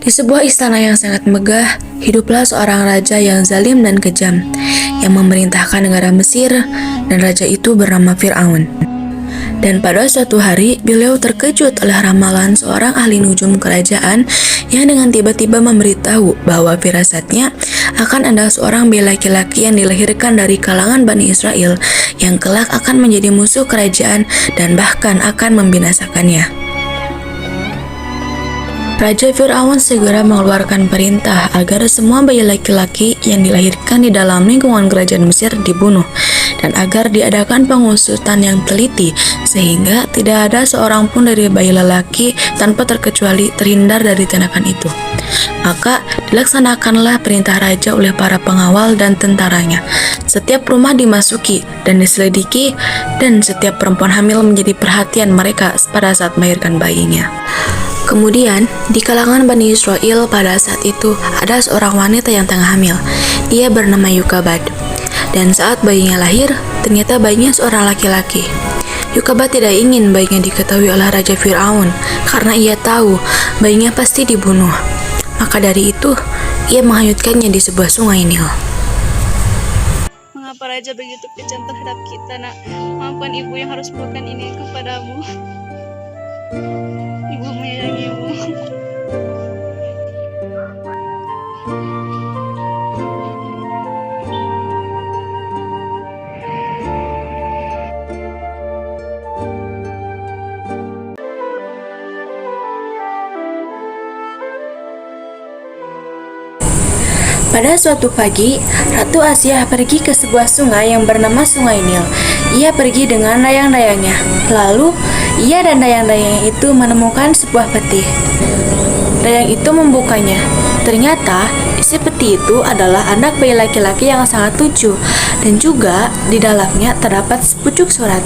Di sebuah istana yang sangat megah, hiduplah seorang raja yang zalim dan kejam, yang memerintahkan negara Mesir, dan raja itu bernama Fir'aun. Dan pada suatu hari, beliau terkejut oleh ramalan seorang ahli nujum kerajaan yang dengan tiba-tiba memberitahu bahwa firasatnya akan ada seorang bayi laki-laki yang dilahirkan dari kalangan Bani Israel yang kelak akan menjadi musuh kerajaan dan bahkan akan membinasakannya. Raja Fir'aun segera mengeluarkan perintah agar semua bayi laki-laki yang dilahirkan di dalam lingkungan kerajaan Mesir dibunuh, dan agar diadakan pengusutan yang teliti sehingga tidak ada seorang pun dari bayi lelaki tanpa terkecuali terhindar dari tindakan itu. Maka dilaksanakanlah perintah raja oleh para pengawal dan tentaranya. Setiap rumah dimasuki dan diselidiki, dan setiap perempuan hamil menjadi perhatian mereka pada saat melahirkan bayinya. Kemudian, di kalangan Bani Israel pada saat itu ada seorang wanita yang tengah hamil. Ia bernama Yukabad. Dan saat bayinya lahir, ternyata bayinya seorang laki-laki. Yukabad tidak ingin bayinya diketahui oleh Raja Fir'aun karena ia tahu bayinya pasti dibunuh. Maka dari itu, ia menghanyutkannya di sebuah sungai Nil. Mengapa Raja begitu kejam terhadap kita, nak? Maafkan ibu yang harus melakukan ini kepadamu. Ibu menyayangimu. Pada suatu pagi, Ratu Asia pergi ke sebuah sungai yang bernama Sungai Nil. Ia pergi dengan dayang-dayangnya. Lalu, ia dan dayang-dayangnya itu menemukan sebuah peti. Dayang itu membukanya. Ternyata, isi peti itu adalah anak bayi laki-laki yang sangat lucu, dan juga di dalamnya terdapat sepucuk surat.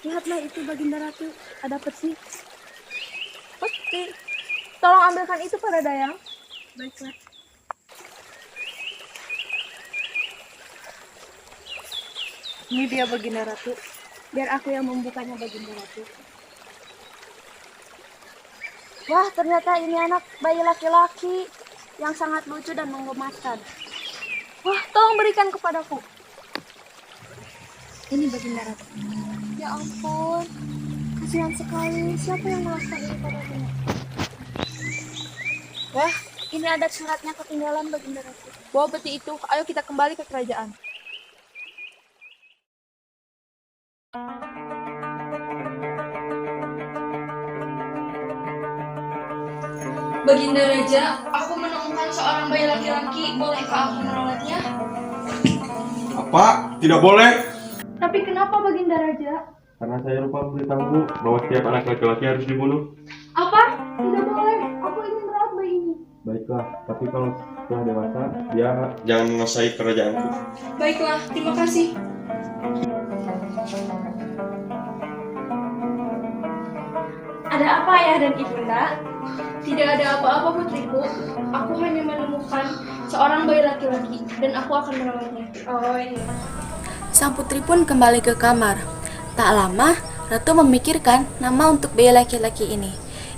Lihatlah itu, Baginda Ratu. Ada peti. Peti. Tolong ambilkan itu pada Dayang. Baiklah. Ini dia, Baginda Ratu. Biar aku yang membukanya, Baginda Ratu. Wah, ternyata ini anak bayi laki-laki yang sangat lucu dan menggemaskan. Wah, tolong berikan kepadaku. Ini, Baginda Ratu. Ya ampun, kasihan sekali. Siapa yang melakukan ini padaku? Wah, ini ada suratnya ketinggalan, Baginda Ratu. Bawa peti itu, ayo kita kembali ke kerajaan. Baginda Raja, aku menemukan seorang bayi laki-laki. Bolehkah aku merawatnya? Apa? Tidak boleh? Tapi kenapa, Baginda Raja? Karena saya lupa memberitahu bahwa setiap anak laki-laki harus dibunuh. Apa? Tidak boleh. Aku ingin merawat bayi ini. Baiklah, tapi kalau setelah dewasa, dia jangan menguasai kerajaanku. Baiklah, terima kasih. Ada apa, Ayah dan Ibunda? Tidak ada apa-apa, putriku. Aku hanya menemukan seorang bayi laki-laki dan aku akan merawatnya. Oh iya. Sang putri pun kembali ke kamar. Tak lama, Ratu memikirkan nama untuk bayi laki-laki ini.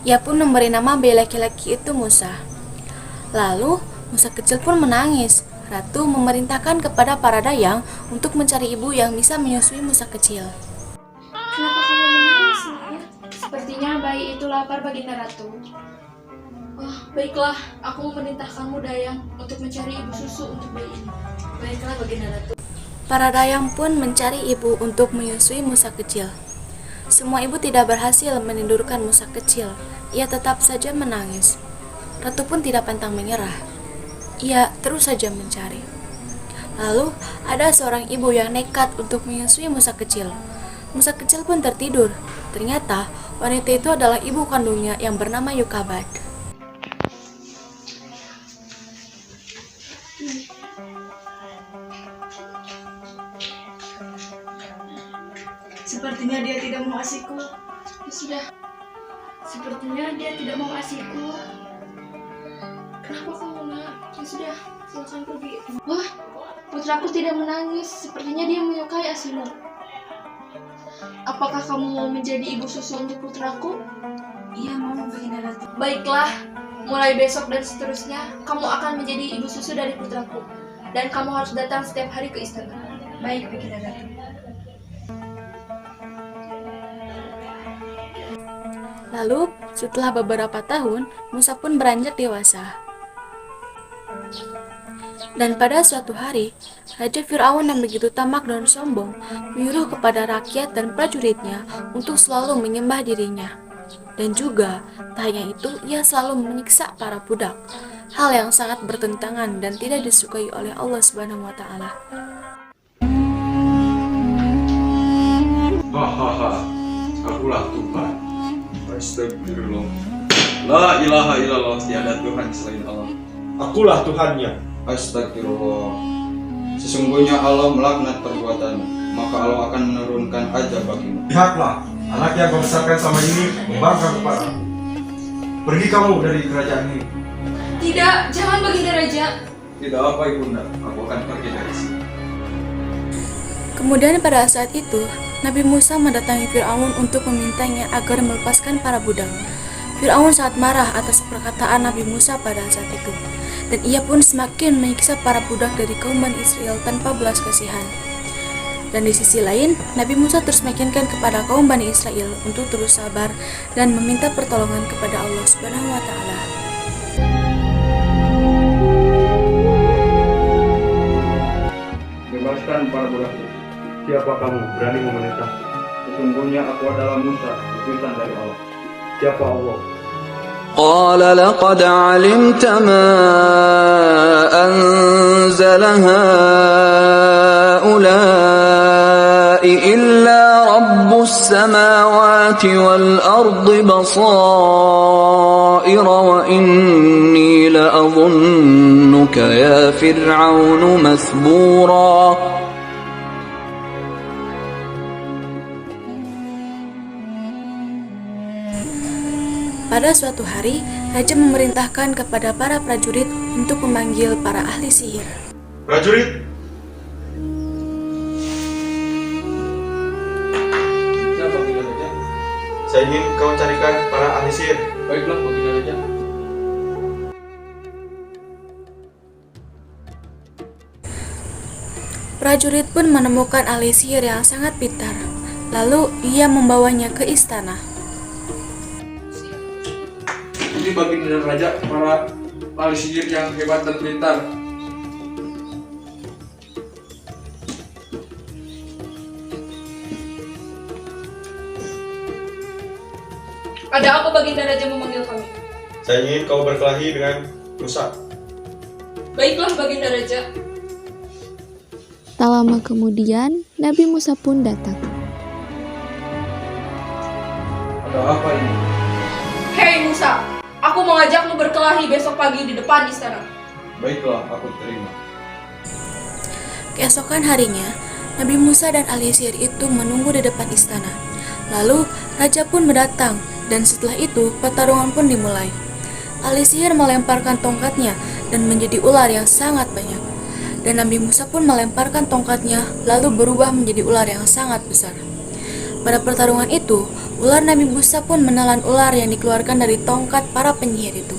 Ia pun memberi nama bayi laki-laki itu Musa. Lalu, Musa kecil pun menangis. Ratu memerintahkan kepada para dayang untuk mencari ibu yang bisa menyusui Musa kecil. Kenapa kamu menangis, Nak? Sepertinya bayi itu lapar, Baginda Ratu. Oh, baiklah, aku memerintahkanmu dayang untuk mencari ibu susu untuk bayi ini. Baiklah, Baginda Ratu. Para dayang pun mencari ibu untuk menyusui Musa kecil. Semua ibu tidak berhasil menidurkan Musa kecil. Ia tetap saja menangis. Ratu pun tidak pantang menyerah. Ia terus saja mencari. Lalu ada seorang ibu yang nekat untuk menyusui Musa kecil. Musa kecil pun tertidur. Ternyata wanita itu adalah ibu kandungnya yang bernama Yukabad. Sepertinya dia tidak mau asiku. Ya sudah. Sepertinya dia tidak mau asiku. Kenapa kamu, Nak? Ya sudah, silakan pergi. Wah, Putraku tidak menangis, sepertinya dia menyukai ASIMO. Apakah kamu mau menjadi ibu susu untuk putraku? Iya mau, Baginda Ratu. Baiklah, mulai besok dan seterusnya, kamu akan menjadi ibu susu dari putraku. Dan kamu harus datang setiap hari ke istana. Baik, Baginda Ratu. Lalu, setelah beberapa tahun, Musa pun beranjak dewasa. Dan pada suatu hari, Raja Fir'aun yang begitu tamak dan sombong menyuruh kepada rakyat dan prajuritnya untuk selalu menyembah dirinya. Dan juga, tak hanya itu, ia selalu menyiksa para budak, hal yang sangat bertentangan dan tidak disukai oleh Allah Subhanahu wa Ta'ala. Hahaha, akulah Tuhan. Astagfirullah. La ilaha illallah, tiada Tuhan selain Allah. Akulah Tuhannya. Astagfirullah. Sesungguhnya Allah melaknat perbuatan, maka Allah akan menurunkan azab bagimu. Lihatlah, anak yang kau besarkan selama ini membangkang kepadaku. Pergi kamu dari kerajaan ini. Tidak, jangan Baginda Raja. Tidak apa ibunda, aku akan pergi dari sini. Kemudian pada saat itu, Nabi Musa mendatangi Fir'aun untuk memintanya agar melepaskan para budak. Fir'aun sangat marah atas perkataan Nabi Musa pada saat itu. Dan ia pun semakin menyiksa para budak dari kaum Bani Israel tanpa belas kasihan. Dan di sisi lain, Nabi Musa terus meyakinkan kepada kaum Bani Israel untuk terus sabar dan meminta pertolongan kepada Allah Subhanahu wa Ta'ala. Bebaskan para budak itu. Siapa kamu berani memerintahku? Sesungguhnya aku adalah Musa, utusan dari Allah. Siapa Allah? قال لقد علمت ما أنزل هؤلاء إلا رب السماوات والأرض بصائر وإني لأظنك يا فرعون مثبورا. Pada suatu hari, Raja memerintahkan kepada para prajurit untuk memanggil para ahli sihir. Prajurit, Ya Baginda Raja. saya ingin kau carikan para ahli sihir. Baiklah Baginda Raja. Prajurit pun menemukan ahli sihir yang sangat pintar. Lalu ia membawanya ke istana. Ini Baginda Raja, para ahli sihir yang hebat dan pintar. Ada apa Baginda Raja memanggil kami? Saya ingin kau berkelahi dengan Musa. Baiklah Baginda Raja. Tak lama kemudian, Nabi Musa pun datang. Ada apa ini? Hei Musa, aku mengajakmu berkelahi besok pagi di depan istana. Baiklah, aku terima. Keesokan harinya, Nabi Musa dan ahli sihir itu menunggu di depan istana. Lalu, Raja pun mendatang, dan setelah itu pertarungan pun dimulai. Ahli sihir melemparkan tongkatnya dan menjadi ular yang sangat banyak. Dan Nabi Musa pun melemparkan tongkatnya, lalu berubah menjadi ular yang sangat besar. Pada pertarungan itu, ular Nabi Musa pun menelan ular yang dikeluarkan dari tongkat para penyihir itu.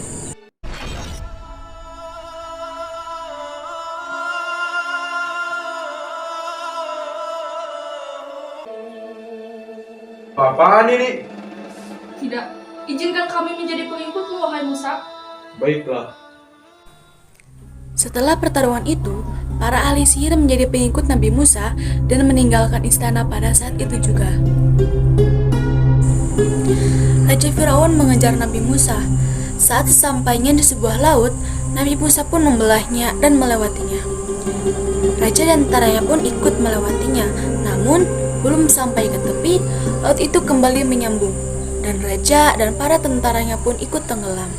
Apaan ini? Tidak, izinkan kami menjadi pengikutmu wahai Musa. Baiklah. Setelah pertarungan itu, para ahli sihir menjadi pengikut Nabi Musa dan meninggalkan istana pada saat itu juga. Raja Fir'aun mengejar Nabi Musa. Saat sesampainya di sebuah laut, Nabi Musa pun membelahnya dan melewatinya. Raja dan tentaranya pun ikut melewatinya, namun belum sampai ke tepi, laut itu kembali menyambung, dan raja dan para tentaranya pun ikut tenggelam.